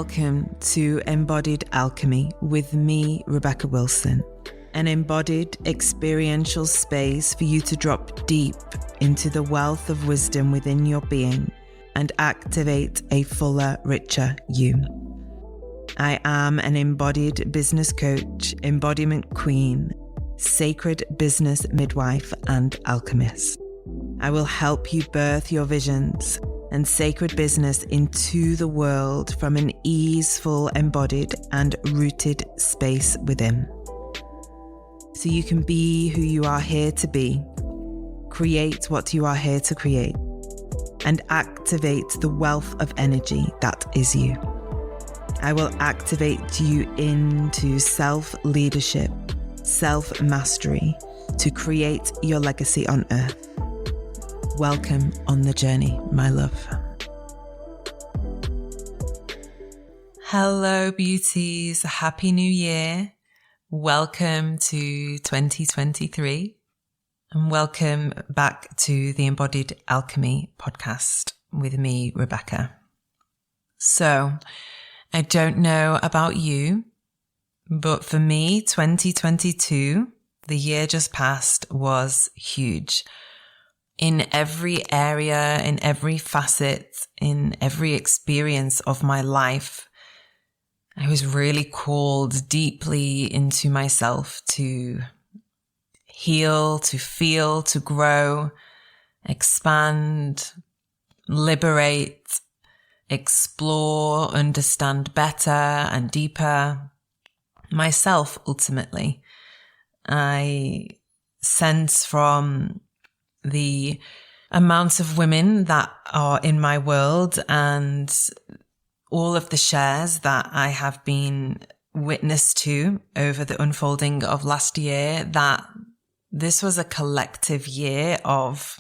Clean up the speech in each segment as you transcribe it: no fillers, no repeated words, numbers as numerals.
welcome to Embodied Alchemy with me, Rebecca Wilson, an embodied experiential space for you to drop deep into the wealth of wisdom within your being and activate a fuller, richer you. I am an embodied business coach, embodiment queen, sacred business midwife, and alchemist. I will help you birth your visions and sacred business into the world from an easeful, embodied, and rooted space within. So you can be who you are here to be, create what you are here to create, and activate the wealth of energy that is you. I will activate you into self-leadership, self-mastery to create your legacy on earth. Welcome on the journey, my love. Hello, beauties. Happy New Year. Welcome to 2023 and welcome back to the Embodied Alchemy podcast with me, Rebecca. So, I don't know about you, but for me, 2022, the year just passed, was huge. In every area, in every facet, in every experience of my life, I was really called deeply into myself to heal, to feel, to grow, expand, liberate, explore, understand better and deeper myself ultimately. I sense from the amounts of women that are in my world and all of the shares that I have been witness to over the unfolding of last year, that this was a collective year of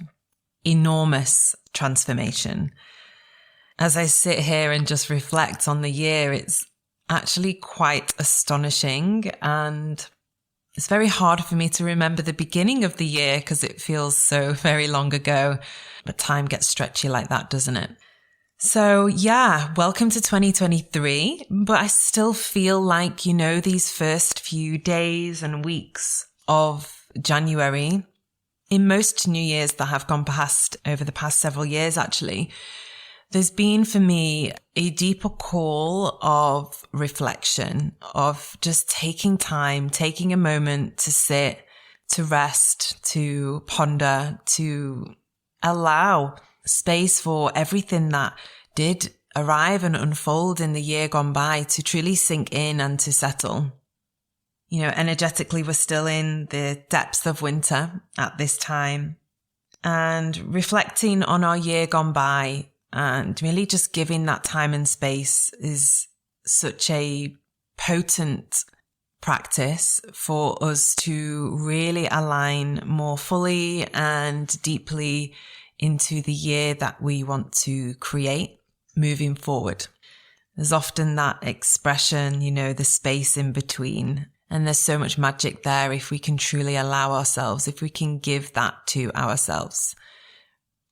enormous transformation. As I sit here and just reflect on the year, it's actually quite astonishing, and it's very hard for me to remember the beginning of the year because it feels so very long ago. But time gets stretchy like that, doesn't it? So yeah, welcome to 2023. But I still feel like, these first few days and weeks of January, in most New Years that have gone past over the past several years actually, there's been for me a deeper call of reflection, of just taking time, taking a moment to sit, to rest, to ponder, to allow space for everything that did arrive and unfold in the year gone by to truly sink in and to settle. Energetically, we're still in the depths of winter at this time, and reflecting on our year gone by and really just giving that time and space is such a potent practice for us to really align more fully and deeply into the year that we want to create moving forward. There's often that expression, the space in between. And there's so much magic there if we can truly allow ourselves, if we can give that to ourselves.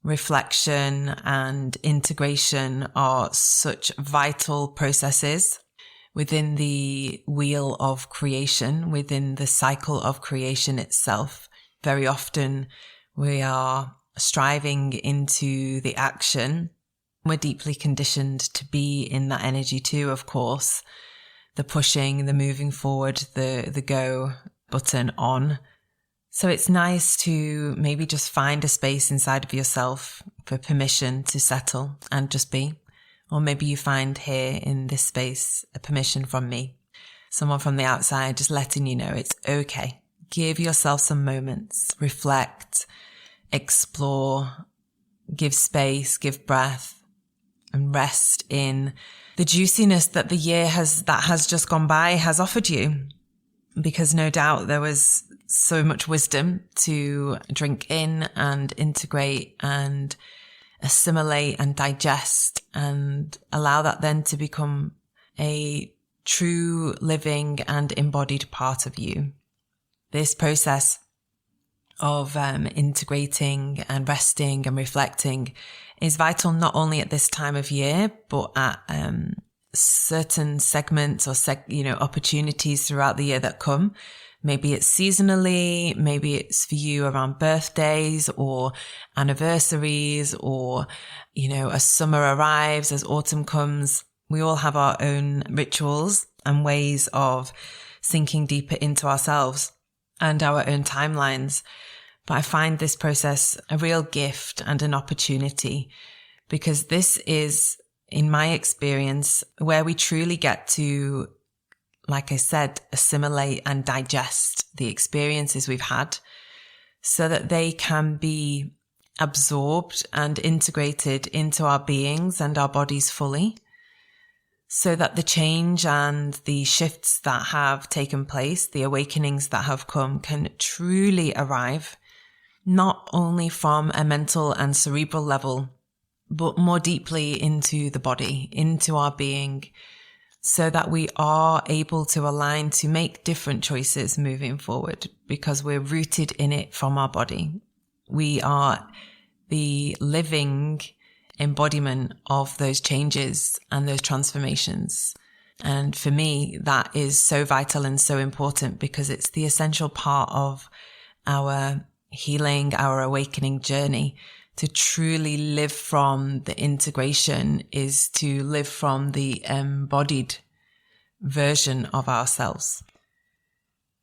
Reflection and integration are such vital processes within the wheel of creation, within the cycle of creation itself. Very often we are striving into the action. We're deeply conditioned to be in that energy too, of course. The pushing, the moving forward, the go button on. So it's nice to maybe just find a space inside of yourself for permission to settle and just be. Or maybe you find here in this space a permission from me, someone from the outside, just letting you know it's okay. Give yourself some moments, reflect, explore, give space, give breath, and rest in the juiciness that the year that has just gone by has offered you. Because no doubt there was so much wisdom to drink in and integrate and assimilate and digest, and allow that then to become a true living and embodied part of you. This process of integrating and resting and reflecting is vital not only at this time of year, but at certain segments or opportunities throughout the year that come. Maybe it's seasonally, maybe it's for you around birthdays or anniversaries, or, as summer arrives, as autumn comes. We all have our own rituals and ways of sinking deeper into ourselves and our own timelines. But I find this process a real gift and an opportunity, because this is, in my experience, where we truly get to, like I said, assimilate and digest the experiences we've had so that they can be absorbed and integrated into our beings and our bodies fully, so that the change and the shifts that have taken place, the awakenings that have come, can truly arrive, not only from a mental and cerebral level, but more deeply into the body, into our being, so that we are able to align to make different choices moving forward, because we're rooted in it from our body. We are the living embodiment of those changes and those transformations. And for me, that is so vital and so important, because it's the essential part of our healing, our awakening journey. To truly live from the integration is to live from the embodied version of ourselves.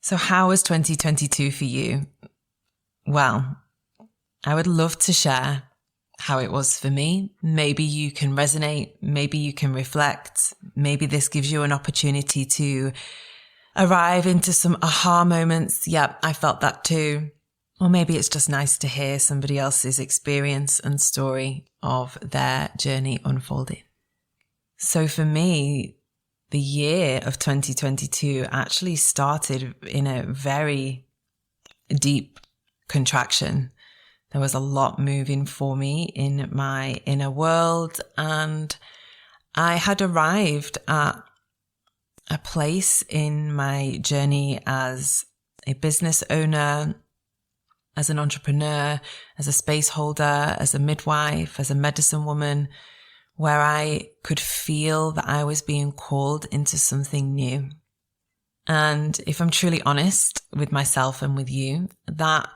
So how was 2022 for you? Well, I would love to share how it was for me. Maybe you can resonate. Maybe you can reflect. Maybe this gives you an opportunity to arrive into some aha moments. Yep, I felt that too. Or maybe it's just nice to hear somebody else's experience and story of their journey unfolding. So for me, the year of 2022 actually started in a very deep contraction. There was a lot moving for me in my inner world, and I had arrived at a place in my journey as a business owner, as an entrepreneur, as a space holder, as a midwife, as a medicine woman, where I could feel that I was being called into something new. And if I'm truly honest with myself and with you, that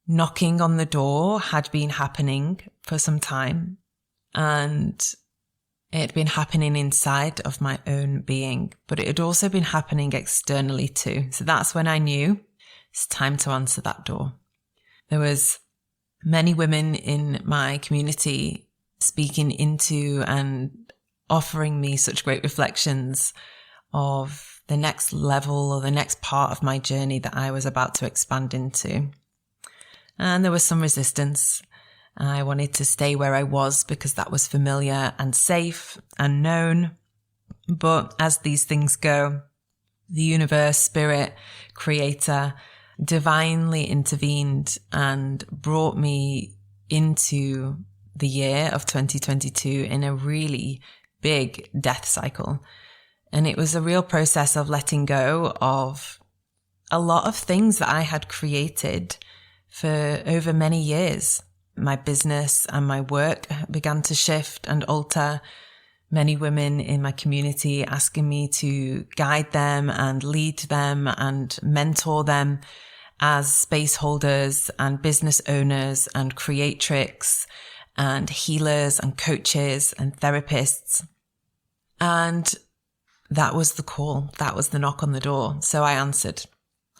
knocking on the door had been happening for some time, and it had been happening inside of my own being, but it had also been happening externally too. So that's when I knew it's time to answer that door. There was many women in my community speaking into and offering me such great reflections of the next level or the next part of my journey that I was about to expand into. And there was some resistance. I wanted to stay where I was because that was familiar and safe and known. But as these things go, the universe, spirit, creator, divinely intervened and brought me into the year of 2022 in a really big death cycle. And it was a real process of letting go of a lot of things that I had created for over many years. My business and my work began to shift and alter. Many women in my community asking me to guide them and lead them and mentor them as space holders and business owners and creatrix and healers and coaches and therapists. And that was the call. That was the knock on the door. So I answered.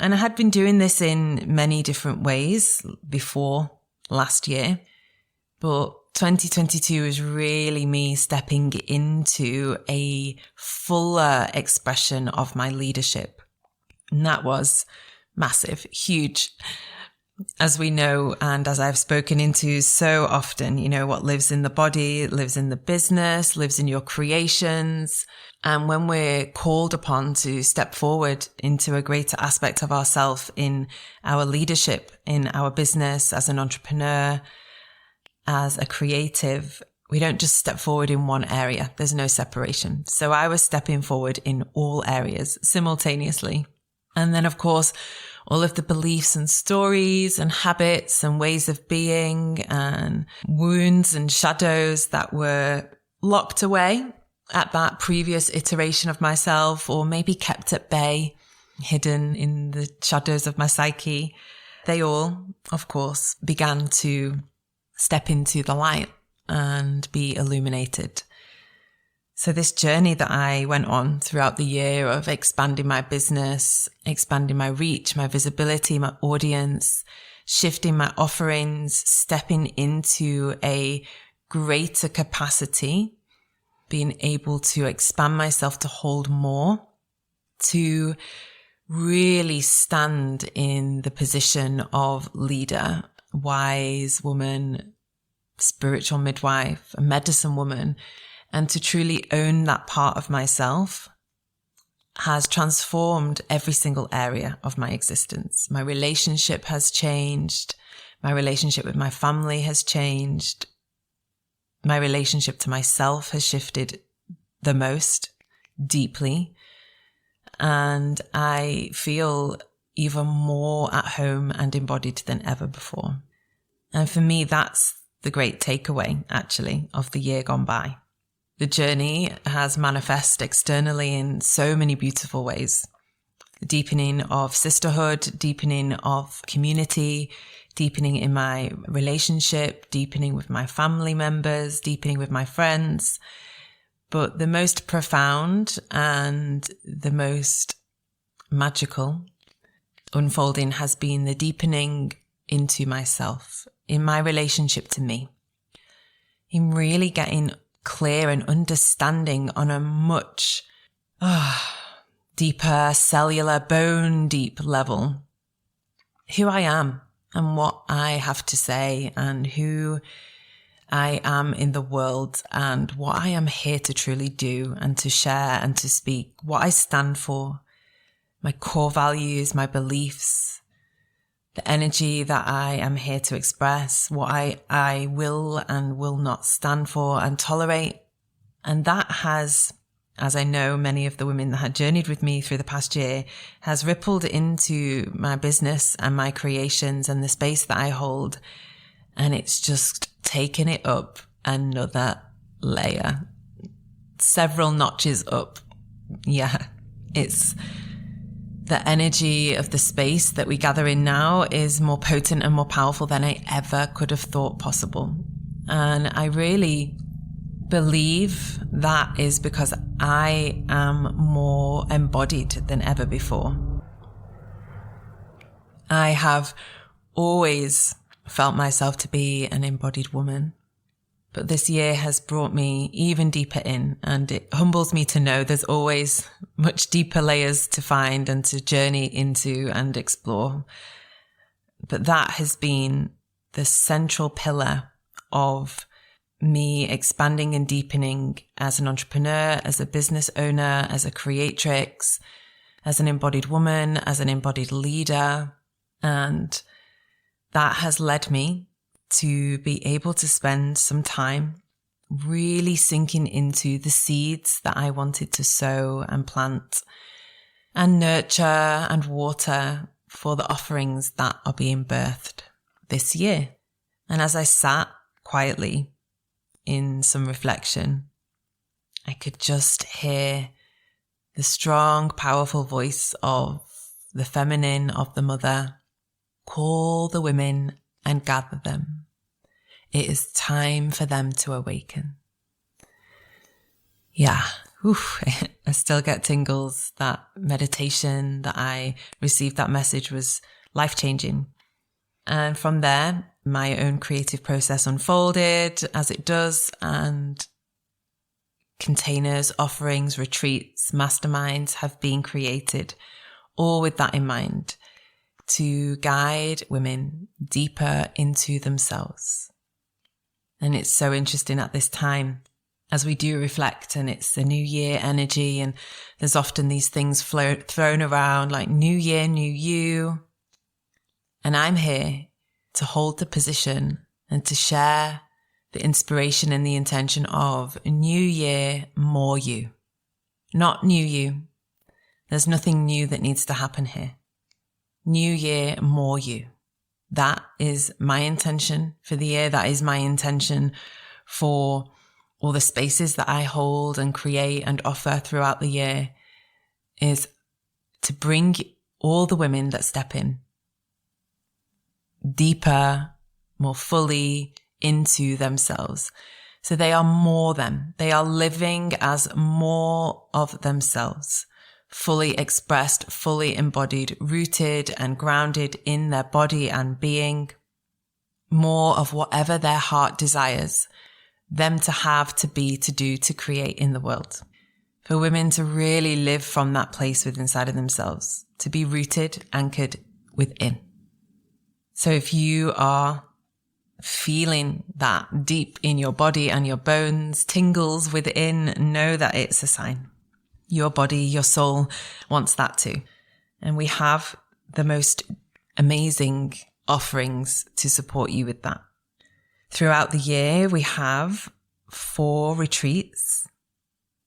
And I had been doing this in many different ways before last year, but 2022 was really me stepping into a fuller expression of my leadership. And that was massive, huge. As we know, and as I've spoken into so often, what lives in the body, lives in the business, lives in your creations. And when we're called upon to step forward into a greater aspect of ourselves in our leadership, in our business, as an entrepreneur, as a creative, we don't just step forward in one area. There's no separation. So I was stepping forward in all areas simultaneously. And then, of course, all of the beliefs and stories and habits and ways of being and wounds and shadows that were locked away at that previous iteration of myself, or maybe kept at bay, hidden in the shadows of my psyche, they all, of course, began to step into the light and be illuminated. So this journey that I went on throughout the year of expanding my business, expanding my reach, my visibility, my audience, shifting my offerings, stepping into a greater capacity, being able to expand myself to hold more, to really stand in the position of leader, wise woman, spiritual midwife, a medicine woman, and to truly own that part of myself has transformed every single area of my existence. My relationship has changed. My relationship with my family has changed. My relationship to myself has shifted the most deeply. And I feel even more at home and embodied than ever before. And for me, that's the great takeaway, actually, of the year gone by. The journey has manifest externally in so many beautiful ways. The deepening of sisterhood, deepening of community, deepening in my relationship, deepening with my family members, deepening with my friends. But the most profound and the most magical unfolding has been the deepening into myself, in my relationship to me, in really getting clear and understanding on a much deeper, cellular, bone deep level who I am and what I have to say and who I am in the world and what I am here to truly do and to share and to speak, what I stand for, my core values, my beliefs, the energy that I am here to express, what I will and will not stand for and tolerate. And that has, as I know many of the women that had journeyed with me through the past year, has rippled into my business and my creations and the space that I hold. And it's just taken it up another layer, several notches up. Yeah, it's the energy of the space that we gather in now is more potent and more powerful than I ever could have thought possible. And I really believe that is because I am more embodied than ever before. I have always felt myself to be an embodied woman, but this year has brought me even deeper in, and it humbles me to know there's always much deeper layers to find and to journey into and explore. But that has been the central pillar of me expanding and deepening as an entrepreneur, as a business owner, as a creatrix, as an embodied woman, as an embodied leader. And that has led me to be able to spend some time really sinking into the seeds that I wanted to sow and plant and nurture and water for the offerings that are being birthed this year. And as I sat quietly in some reflection, I could just hear the strong, powerful voice of the feminine, of the mother, call the women and gather them. It is time for them to awaken. Yeah, I still get tingles. That meditation that I received, that message was life-changing. And from there, my own creative process unfolded as it does, and containers, offerings, retreats, masterminds have been created, all with that in mind, to guide women deeper into themselves. And it's so interesting at this time as we do reflect, and it's the new year energy, and there's often these things thrown around like new year, new you. And I'm here to hold the position and to share the inspiration and the intention of new year, more you. Not new you. There's nothing new that needs to happen here. New year, more you. That is my intention for the year. That is my intention for or the spaces that I hold and create and offer throughout the year is to bring all the women that step in deeper, more fully into themselves. So they are more them. They are living as more of themselves, fully expressed, fully embodied, rooted and grounded in their body and being, more of whatever their heart desires them to have, to be, to do, to create in the world. For women to really live from that place within inside of themselves, to be rooted, anchored within. So if you are feeling that deep in your body and your bones, tingles within, know that it's a sign. Your body, your soul wants that too. And we have the most amazing offerings to support you with that. Throughout the year, we have 4 retreats,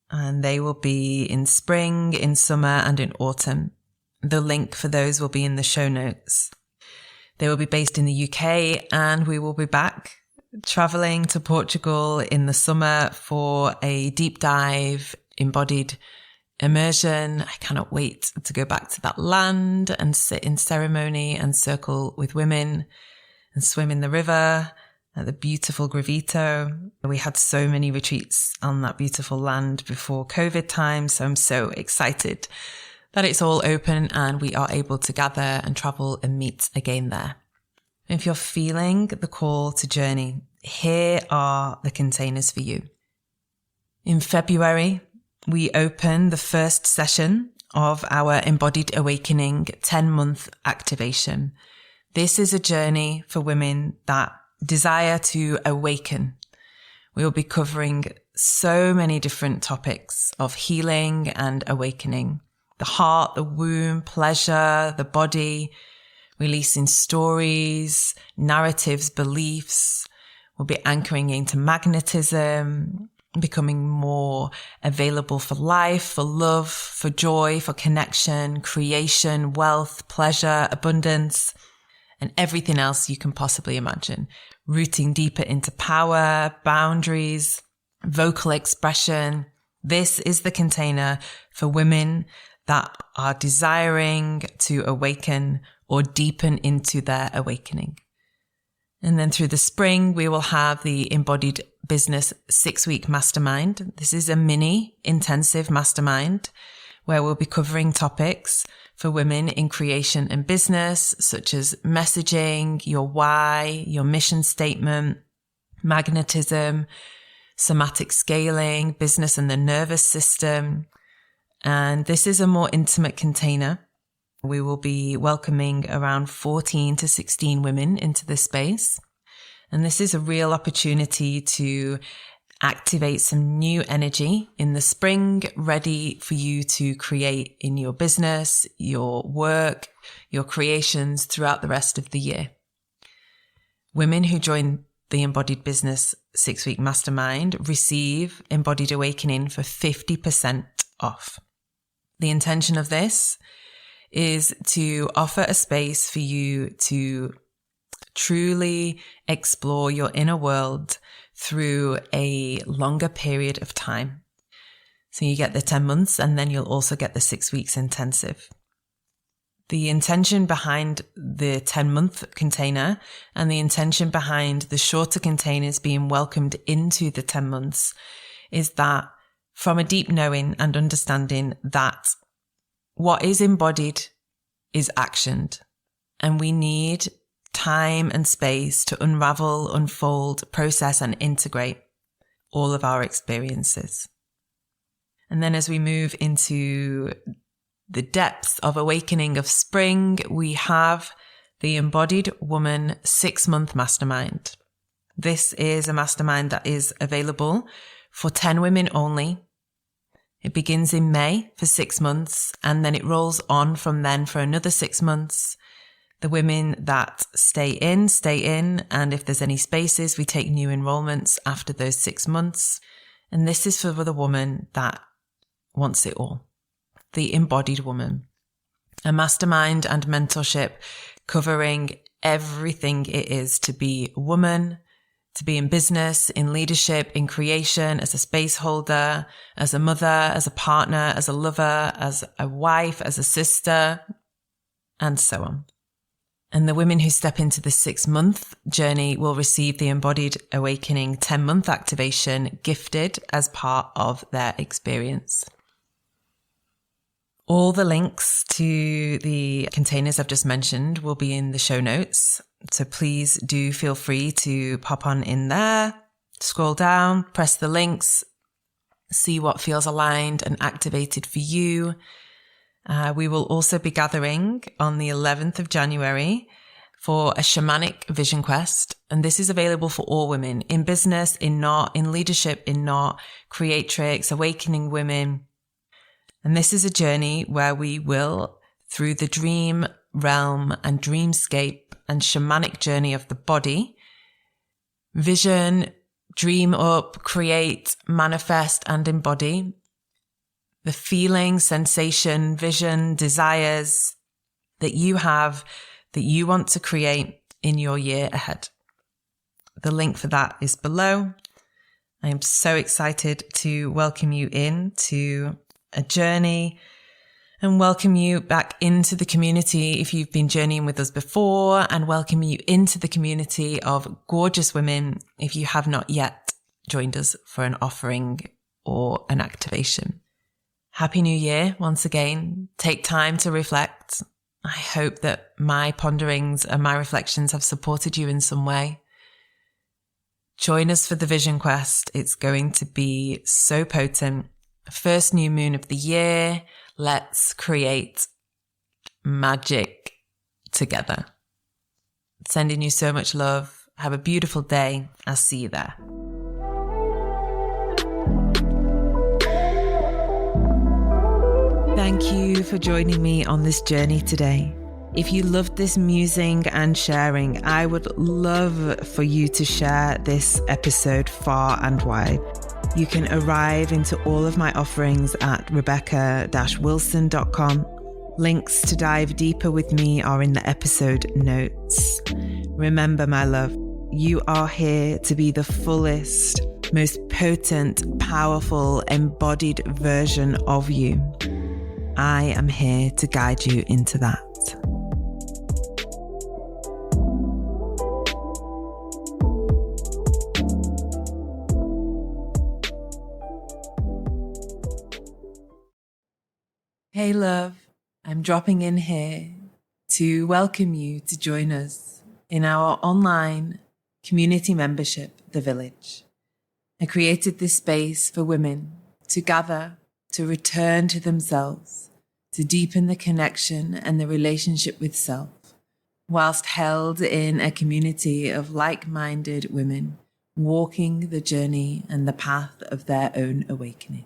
and they will be in spring, in summer, and in autumn. The link for those will be in the show notes. They will be based in the UK, and we will be back traveling to Portugal in the summer for a deep dive, embodied immersion. I cannot wait to go back to that land and sit in ceremony and circle with women and swim in the river at the beautiful Gravito. We had so many retreats on that beautiful land before COVID time, so I'm so excited that it's all open and we are able to gather and travel and meet again there. If you're feeling the call to journey, here are the containers for you. In February, we open the first session of our Embodied Awakening 10-month activation. This is a journey for women that desire to awaken. We will be covering so many different topics of healing and awakening. The heart, the womb, pleasure, the body, releasing stories, narratives, beliefs. We'll be anchoring into magnetism, becoming more available for life, for love, for joy, for connection, creation, wealth, pleasure, abundance, and everything else you can possibly imagine. Rooting deeper into power, boundaries, vocal expression. This is the container for women that are desiring to awaken or deepen into their awakening. And then through the spring, we will have the Embodied Business 6-week Mastermind. This is a mini intensive mastermind where we'll be covering topics for women in creation and business, such as messaging, your why, your mission statement, magnetism, somatic scaling, business and the nervous system. And this is a more intimate container. We will be welcoming around 14 to 16 women into this space. And this is a real opportunity to activate some new energy in the spring, ready for you to create in your business, your work, your creations throughout the rest of the year. Women who join the Embodied Business 6-week Mastermind receive Embodied Awakening for 50% off. The intention of this is to offer a space for you to truly explore your inner world through a longer period of time. So you get the 10 months and then you'll also get the 6 weeks intensive. The intention behind the 10-month container and the intention behind the shorter containers being welcomed into the 10 months is that from a deep knowing and understanding that what is embodied is actioned, and we need time and space to unravel, unfold, process, and integrate all of our experiences. And then as we move into the depths of awakening of spring, we have the Embodied Woman 6-month Mastermind. This is a mastermind that is available for 10 women only. It begins in May for 6 months, and then it rolls on from then for another 6 months. The women that stay in, and if there's any spaces, we take new enrollments after those 6 months. And this is for the woman that wants it all. The Embodied Woman. A mastermind and mentorship covering everything it is to be a woman, to be in business, in leadership, in creation, as a space holder, as a mother, as a partner, as a lover, as a wife, as a sister, and so on. And the women who step into the 6-month journey will receive the Embodied Awakening 10-month activation gifted as part of their experience. All the links to the containers I've just mentioned will be in the show notes. So please do feel free to pop on in there, scroll down, press the links, see what feels aligned and activated for you. We will also be gathering on the 11th of January for a Shamanic vision quest. And this is available for all women in business, in not, in leadership, in not, creatrix, awakening women. And this is a journey where we will, through the dream realm and dreamscape and shamanic journey of the body, vision, dream up, create, manifest, and embody the feeling, sensation, vision, desires that you have, that you want to create in your year ahead. The link for that is below. I am so excited to welcome you in to a journey and welcome you back into the community if you've been journeying with us before, and welcome you into the community of gorgeous women if you have not yet joined us for an offering or an activation. Happy New Year once again. Take time to reflect. I hope that my ponderings and my reflections have supported you in some way. Join us for the Vision Quest. It's going to be so potent. First new moon of the year. Let's create magic together. Sending you so much love. Have a beautiful day. I'll see you there. Thank you for joining me on this journey today. If you loved this musing and sharing, I would love for you to share this episode far and wide. You can arrive into all of my offerings at rebecca-wilson.com. Links to dive deeper with me are in the episode notes. Remember, my love, you are here to be the fullest, most potent, powerful, embodied version of you. I am here to guide you into that. Hey love, I'm dropping in here to welcome you to join us in our online community membership, The Village. I created this space for women to gather, to return to themselves, to deepen the connection and the relationship with self, whilst held in a community of like-minded women walking the journey and the path of their own awakening.